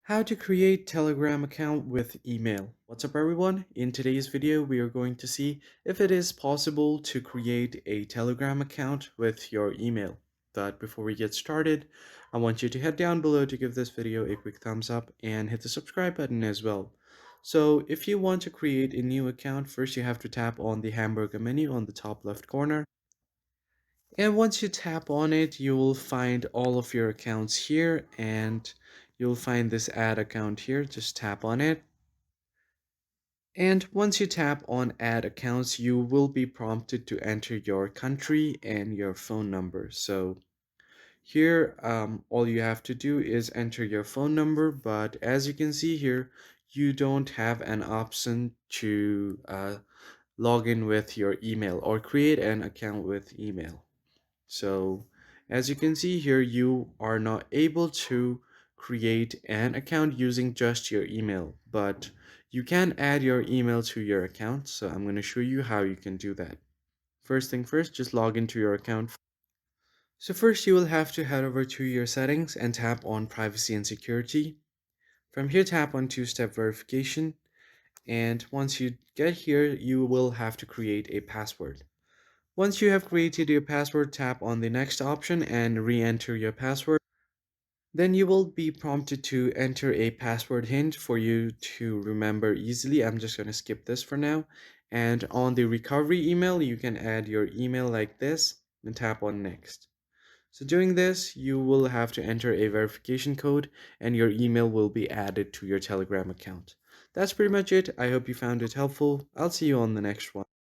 How to create Telegram account with email. What's up everyone? In today's video, we are going to see if it is possible to create a Telegram account with your email. But before we get started, I want you to head down below to give this video a quick thumbs up and hit the subscribe button as well. So if you want to create a new account, first you have to tap on the hamburger menu on the top left corner. And once you tap on it, you will find all of your accounts here and you'll find this add account here. Just tap on it. And once you tap on add accounts, you will be prompted to enter your country and your phone number. So here, all you have to do is enter your phone number. But as you can see here, you don't have an option to log in with your email or create an account with email. So as you can see here, you are not able to create an account using just your email, but you can add your email to your account. So I'm going to show you how you can do that. First thing first, just log into your account. So first you will have to head over to your settings and tap on privacy and security. From here, tap on two-step verification. And once you get here, you will have to create a password. Once you have created your password, tap on the next option and re-enter your password. Then you will be prompted to enter a password hint for you to remember easily. I'm just going to skip this for now. And on the recovery email, you can add your email like this and tap on next. So doing this, you will have to enter a verification code and your email will be added to your Telegram account. That's pretty much it. I hope you found it helpful. I'll see you on the next one.